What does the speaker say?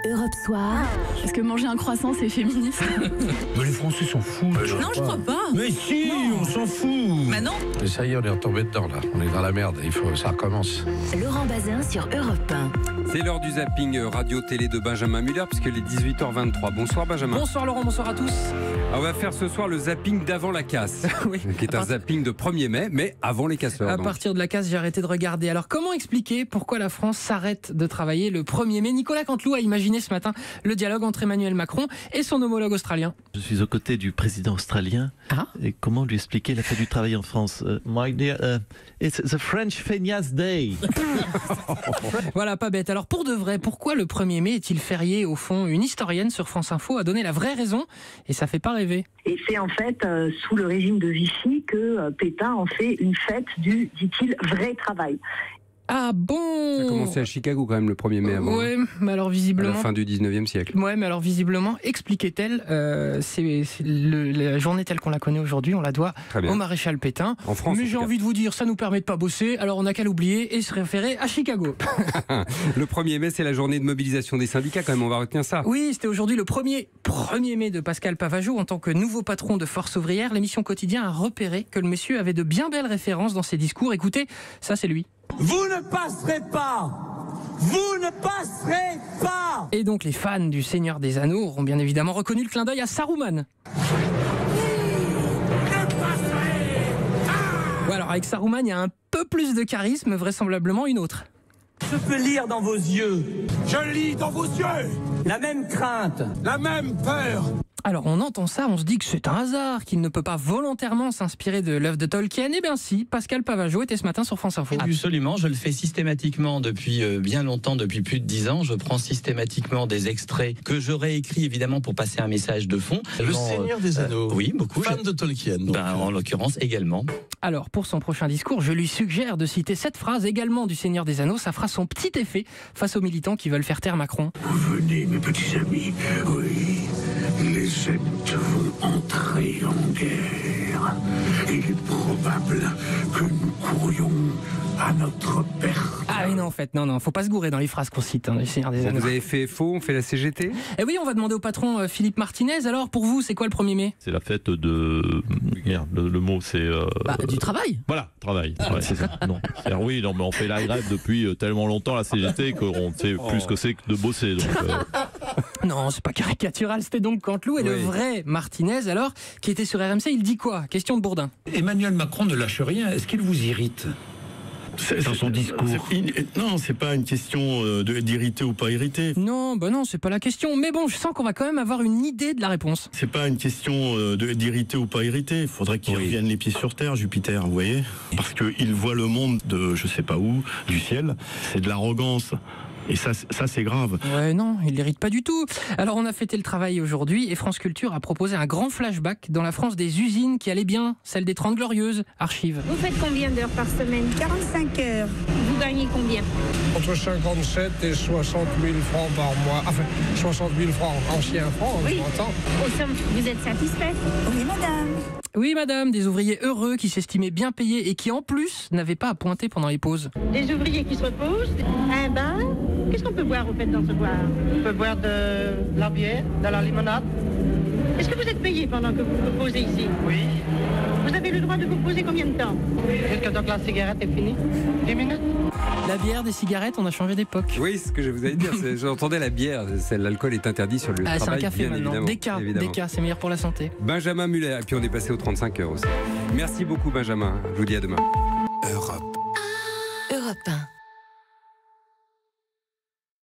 Europe Soir. Est-ce que manger un croissant, c'est féministe? Mais les Français s'en foutent. Non, je crois pas. Mais si, on s'en fout. Bah non. Et ça y est, on est retombé dedans là. On est dans la merde. Ça recommence. Laurent Bazin sur Europe 1. C'est l'heure du zapping radio-télé de Benjamin Muller puisque il est 18h23. Bonsoir Benjamin. Bonsoir Laurent, bonsoir à tous. On va faire ce soir le zapping d'avant la casse. Oui. Qui est un zapping de 1er mai, mais avant les casseurs. À partir de la casse, j'ai arrêté de regarder. Alors comment expliquer pourquoi la France s'arrête de travailler le 1er mai? Nicolas Canteloup a imaginé ce matin le dialogue entre Emmanuel Macron et son homologue australien. Je suis aux côtés du président australien. Et comment lui expliquer la fête du travail en France? My dear, it's the French Feignasse Day. Voilà, pas bête. Alors pour de vrai, pourquoi le 1er mai est-il férié au fond? Une historienne sur France Info a donné la vraie raison et ça fait pas rêver. Et c'est en fait sous le régime de Vichy que Pétain en fait une fête du, dit-il, vrai travail. Ah bon? Ça a commencé à Chicago quand même le 1er mai avant. Ouais, mais alors À visiblement... la fin du 19e siècle. Ouais, mais alors visiblement, expliquait-elle, la journée telle qu'on la connaît aujourd'hui, on la doit au maréchal Pétain. En France. Mais j'ai envie de vous dire, ça nous permet de pas bosser, alors on n'a qu'à l'oublier et se référer à Chicago. Le 1er mai, c'est la journée de mobilisation des syndicats quand même, on va retenir ça. Oui, c'était aujourd'hui le 1er mai de Pascal Pavageau en tant que nouveau patron de Force ouvrière. L'émission Quotidien a repéré que le monsieur avait de bien belles références dans ses discours. Écoutez, ça c'est lui. Vous ne passerez pas! Vous ne passerez pas! Et donc les fans du Seigneur des Anneaux auront bien évidemment reconnu le clin d'œil à Saruman. Ouais, alors avec Saruman, il y a un peu plus de charisme, vraisemblablement une autre. Je peux lire dans vos yeux. Je lis dans vos yeux. La même crainte. La même peur. Alors on entend ça, on se dit que c'est un hasard, qu'il ne peut pas volontairement s'inspirer de l'œuvre de Tolkien. Eh bien si, Pascal Pavageau était ce matin sur France Info. Absolument, je le fais systématiquement depuis bien longtemps, depuis plus de 10 ans. Je prends systématiquement des extraits que je réécris évidemment pour passer un message de fond. Le Seigneur des Anneaux. Oui, beaucoup. Fan de Tolkien. En l'occurrence également. Alors pour son prochain discours, je lui suggère de citer cette phrase également du Seigneur des Anneaux. Ça fera son petit effet face aux militants qui veulent faire taire Macron. Venez mes petits amis, oui. Les Celtes vont entrer en guerre. Il est probable que nous courions à notre perte. Ah oui, non, en fait, non, faut pas se gourer dans les phrases qu'on cite, du Seigneur des Anneaux. Vous avez fait faux, on fait la CGT? Eh oui, on va demander au patron Philippe Martinez. Alors, pour vous, c'est quoi le 1er mai? C'est la fête de... Merde, le mot c'est... du travail. Voilà, travail. Ouais, c'est ça. Non. Oui, non, mais on fait la grève depuis tellement longtemps, la CGT, qu'on sait plus ce que c'est que de bosser. Donc, Non, c'est pas caricatural, c'était donc Canteloup. Et le vrai Martinez, alors, qui était sur RMC, il dit quoi? Question de Bourdin. Emmanuel Macron ne lâche rien. Est-ce qu'il vous irrite dans son discours? Non, c'est pas une question d'irriter ou pas irriter. Non, non, c'est pas la question. Mais bon, je sens qu'on va quand même avoir une idée de la réponse. C'est pas une question d'irriter ou pas irriter. Il faudrait qu'il revienne les pieds sur terre, Jupiter, vous voyez? Parce qu'il voit le monde de je sais pas où, du ciel. C'est de l'arrogance. Et ça c'est grave. Ouais, non, il l'hérite pas du tout. Alors, on a fêté le travail aujourd'hui et France Culture a proposé un grand flashback dans la France des usines qui allait bien, celle des 30 Glorieuses. Archive. Vous faites combien d'heures par semaine? 45 heures. Vous gagnez combien? Entre 57 et 60 000 francs par mois. Enfin, 60 000 francs, anciens francs, oui. On entend. Au somme, vous êtes satisfaite? Oui, madame. Oui, madame, des ouvriers heureux qui s'estimaient bien payés et qui, en plus, n'avaient pas à pointer pendant les pauses. Des ouvriers qui se reposent, un bar. Qu'est-ce qu'on peut boire, au fait, dans ce bar? On peut boire de la bière, de la limonade. Est-ce que vous êtes payé pendant que vous vous posez ici? Oui. Vous avez le droit de vous poser combien de temps? Jusqu'à temps que la cigarette est finie. 10 minutes. La bière, des cigarettes, on a changé d'époque. Oui, ce que je vous allais dire, j'entendais la bière, l'alcool est interdit sur le travail. C'est un café bien maintenant. Évidemment. Des cas, c'est meilleur pour la santé. Benjamin Muller, et puis on est passé aux 35 heures aussi. Merci beaucoup Benjamin, je vous dis à demain. Europe 1.